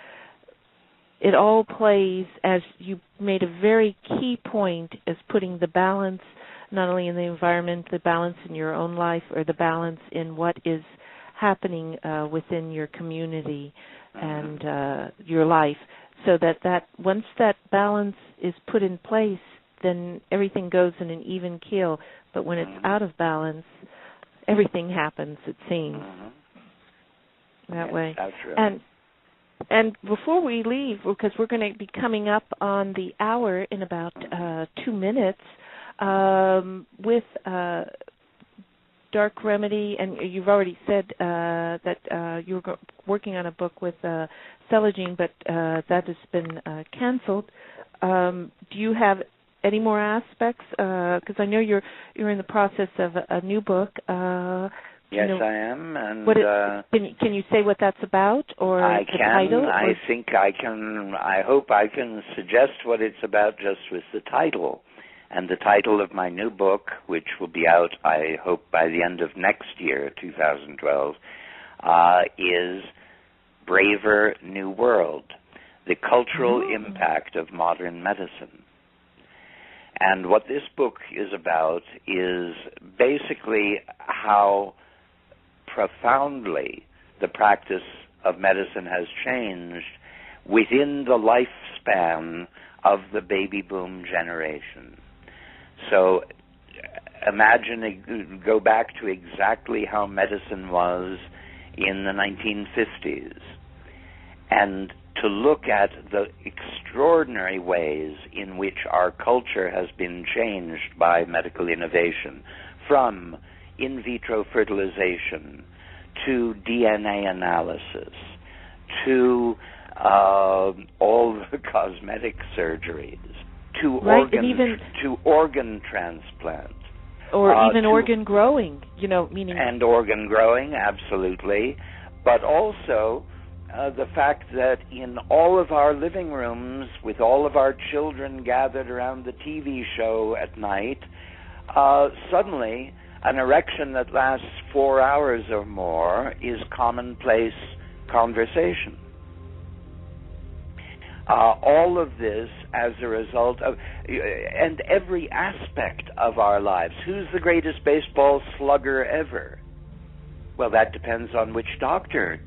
it all plays, as you made a very key point, as putting the balance not only in the environment, the balance in your own life, or the balance in what is happening within your community and your life, so that once that balance is put in place, then everything goes in an even keel. But when it's out of balance, everything happens, it seems, that way. That's right. And before we leave, because we're going to be coming up on the hour in about 2 minutes, with Dark Remedy, and you've already said that you were working on a book with Thalidomide, but that has been canceled. Do you have any more aspects? Because I know you're in the process of a new book. Yes, I am. And can you say what that's about, or I the can. title? I think I can. I hope I can suggest what it's about just with the title. And the title of my new book, which will be out, I hope, by the end of next year, 2012, is Braver New World, the cultural impact of modern medicine. And what this book is about is basically how profoundly the practice of medicine has changed within the lifespan of the baby boom generation. So go back to exactly how medicine was in the 1950s, and to look at the extraordinary ways in which our culture has been changed by medical innovation, from in vitro fertilization to DNA analysis to all the cosmetic surgeries, to organ transplant, or even organ growing, meaning and organ growing, absolutely, but also the fact that in all of our living rooms, with all of our children gathered around the TV show at night, suddenly an erection that lasts 4 hours or more is commonplace conversation. All of this as a result of, and every aspect of our lives. Who's the greatest baseball slugger ever? Well, that depends on which doctor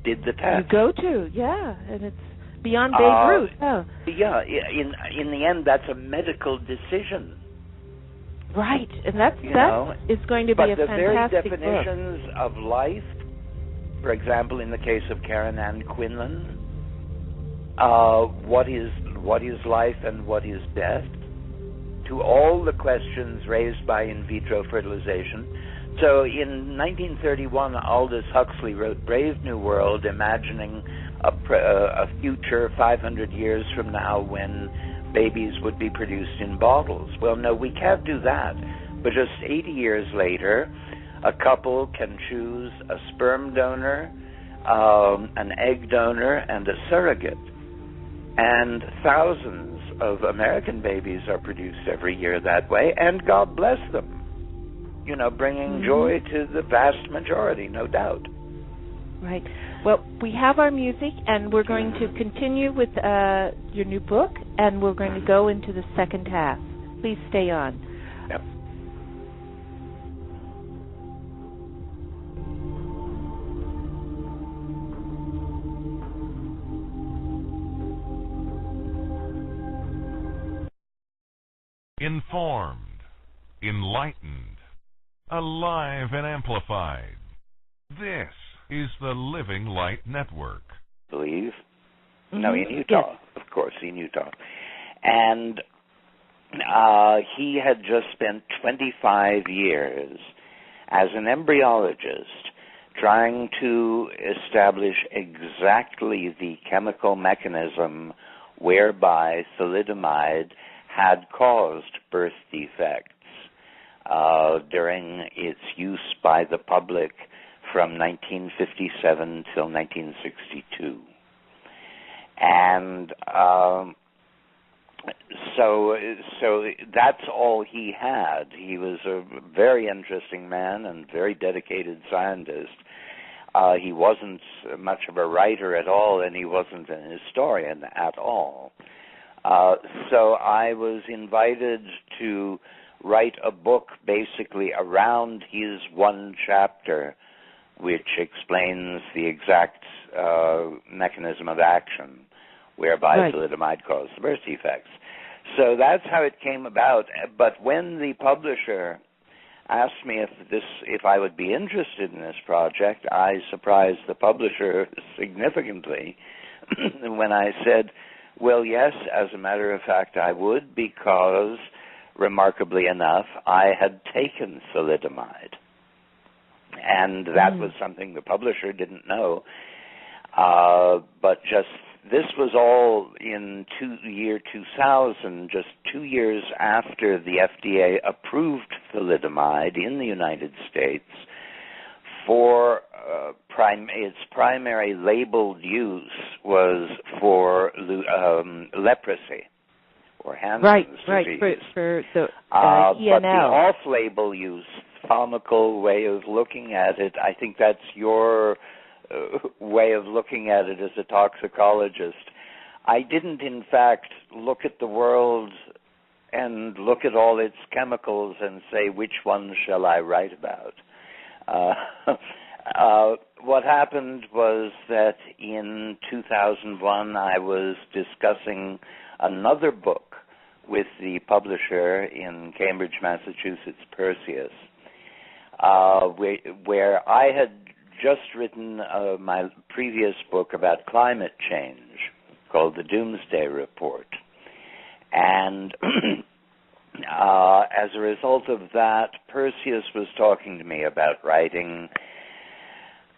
did the test. You go to, and it's beyond Babe Ruth. Yeah, in the end, that's a medical decision. Right, and that is going to be a fantastic book. But the very definitions of life, for example, in the case of Karen Ann Quinlan, what is life and what is death, to all the questions raised by in vitro fertilization. So in 1931, Aldous Huxley wrote Brave New World, imagining a future 500 years from now when babies would be produced in bottles. Well, no, we can't do that. But just 80 years later, a couple can choose a sperm donor, an egg donor, and a surrogate. And thousands of American babies are produced every year that way, and God bless them, bringing joy to the vast majority, no doubt. Right. Well, we have our music, and we're going to continue with your new book, and we're going to go into the second half. Please stay on. Yep. Informed, enlightened, alive and amplified. This is the Living Light Network. Believe? No, in Utah, of course, in Utah. And he had just spent 25 years as an embryologist trying to establish exactly the chemical mechanism whereby thalidomide had caused birth defects during its use by the public from 1957 till 1962. And so that's all he had. He was a very interesting man and very dedicated scientist. He wasn't much of a writer at all, and he wasn't an historian at all. So I was invited to write a book basically around his one chapter, which explains the exact mechanism of action whereby thalidomide caused the birth defects. So that's how it came about. But when the publisher asked me if I would be interested in this project, I surprised the publisher significantly when I said, well, yes, as a matter of fact, I would, because, remarkably enough, I had taken thalidomide. And that was something the publisher didn't know. But this was all in year 2000, just 2 years after the FDA approved thalidomide in the United States for its primary labeled use was for leprosy or Hansen's disease. For the but the off-label use, pharmaceutical way of looking at it, I think that's your way of looking at it as a toxicologist. I didn't, in fact, look at the world and look at all its chemicals and say, which one shall I write about? What happened was that in 2001 I was discussing another book with the publisher in Cambridge, Massachusetts, Perseus, where I had just written my previous book about climate change called The Doomsday Report. And as a result of that, Perseus was talking to me about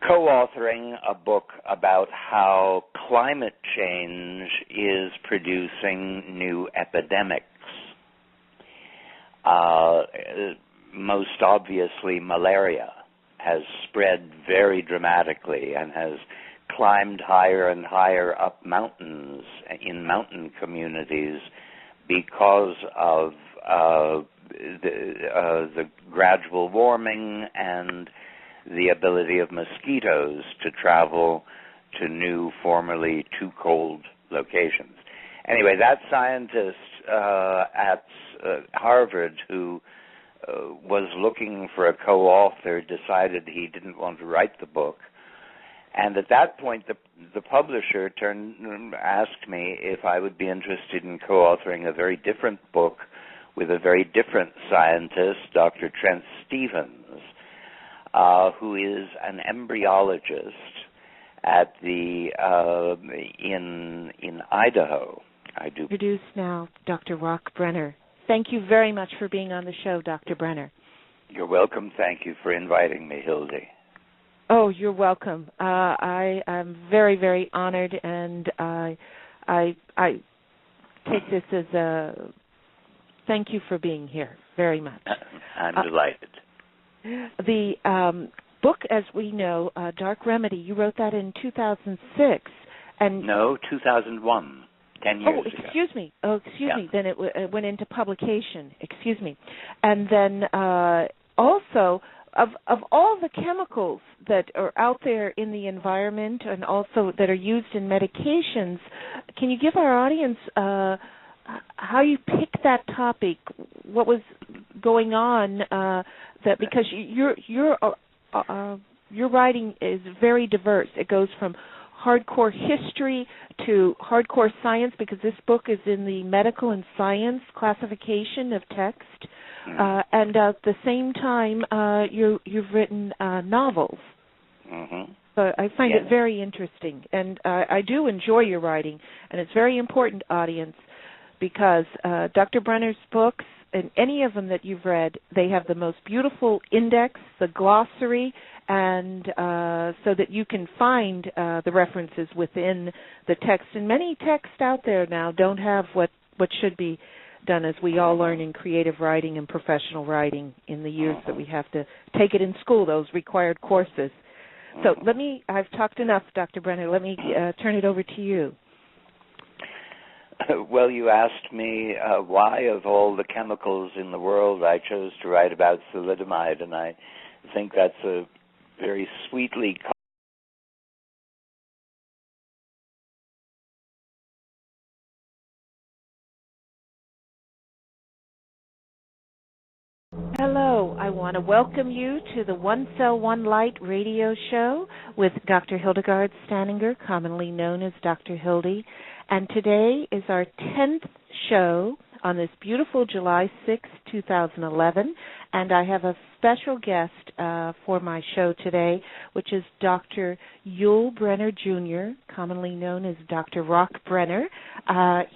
co-authoring a book about how climate change is producing new epidemics. Most obviously, malaria has spread very dramatically and has climbed higher and higher up mountains in mountain communities because of the gradual warming and the ability of mosquitoes to travel to new, formerly too cold locations. Anyway, that scientist at Harvard who was looking for a co-author decided he didn't want to write the book. And at that point, the publisher asked me if I would be interested in co-authoring a very different book with a very different scientist, Dr. Trent Stevens, who is an embryologist at in Idaho. Introduce now Dr. Rock Brynner. Thank you very much for being on the show, Dr. Brynner. You're welcome. Thank you for inviting me, Hildy. Oh, you're welcome. I am very, very honored, and I take this as a thank you for being here very much. I'm delighted. The book, as we know, Dark Remedy, you wrote that in 2006. No, 2001. 10 years ago. Excuse me. Then it went into publication. Excuse me. And then also, of all the chemicals that are out there in the environment and also that are used in medications, can you give our audience how you picked that topic? What was going on? Because your writing is very diverse. It goes from hardcore history to hardcore science, because this book is in the medical and science classification of text, and at the same time you've written novels. Mm-hmm. So I find it very interesting, and I do enjoy your writing, and it's very important, audience, because Dr. Brynner's books, and any of them that you've read, they have the most beautiful index, the glossary, and so that you can find the references within the text. And many texts out there now don't have what should be done, as we all learn in creative writing and professional writing in the years that we have to take it in school, those required courses. So I've talked enough, Dr. Brynner. Let me turn it over to you. Well, you asked me why, of all the chemicals in the world, I chose to write about thalidomide, and I think that's a very sweetly Hello, I want to welcome you to the One Cell One Light radio show with Dr. Hildegarde Staninger, commonly known as Dr. Hildy. And today is our 10th show on this beautiful July 6, 2011. And I have a special guest for my show today, which is Dr. Yul Brynner Jr., commonly known as Dr. Rock Brynner.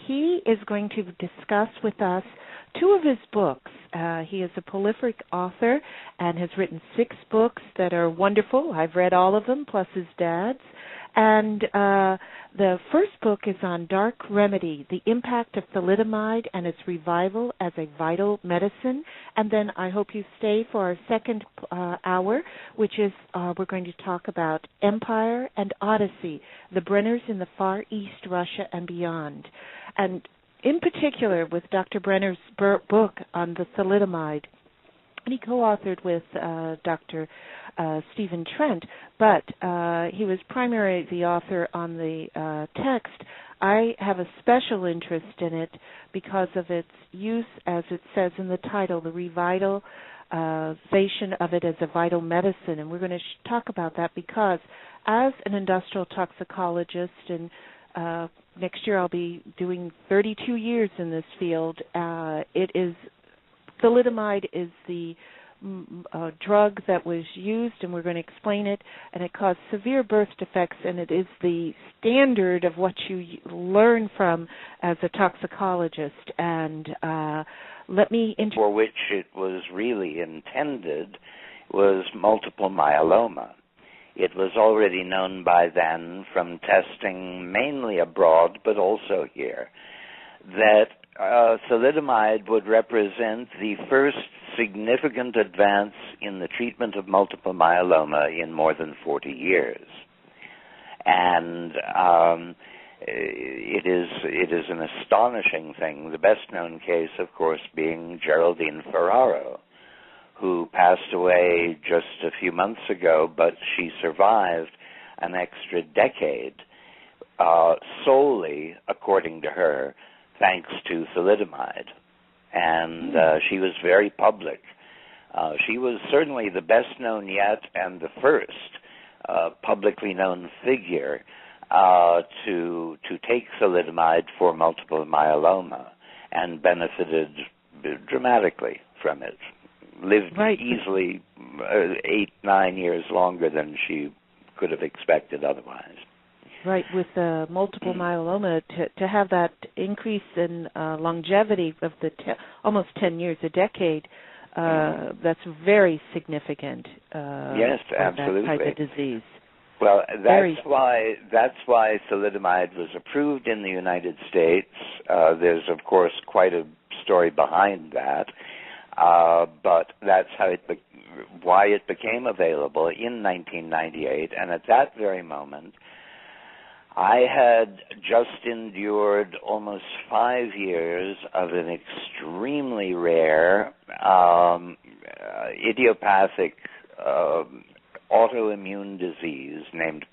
He is going to discuss with us two of his books. He is a prolific author and has written 6 books that are wonderful. I've read all of them, plus his dad's. And the first book is on Dark Remedy, the impact of thalidomide and its revival as a vital medicine. And then I hope you stay for our second hour, which is we're going to talk about Empire and Odyssey, the Brynners in the Far East, Russia, and beyond. And in particular, with Dr. Brynner's book on the thalidomide, he co-authored with Dr. Stephen Trent, but he was primarily the author on the text. I have a special interest in it because of its use, as it says in the title, the revitalization of it as a vital medicine. And we're going to talk about that because as an industrial toxicologist, and next year I'll be doing 32 years in this field, thalidomide is the drug that was used, and we're going to explain it, and it caused severe birth defects, and it is the standard of what you learn from as a toxicologist. And for which it was really intended was multiple myeloma. It was already known by then from testing mainly abroad, but also here, that thalidomide would represent the first significant advance in the treatment of multiple myeloma in more than 40 years. And it is an astonishing thing, the best-known case, of course, being Geraldine Ferraro, who passed away just a few months ago, but she survived an extra decade solely, according to her, thanks to thalidomide. And she was very public. She was certainly the best known yet and the first publicly known figure to take thalidomide for multiple myeloma and benefited dramatically from it. Lived easily 8-9 years longer than she could have expected otherwise. Right, with multiple myeloma, to have that increase in longevity of the almost 10 years, a decade, that's very significant. Yes, absolutely. That type of disease. Well, that's why thalidomide was approved in the United States. There's, of course, quite a story behind that, but that's why it became available in 1998, and at that very moment, I had just endured almost 5 years of an extremely rare idiopathic autoimmune disease named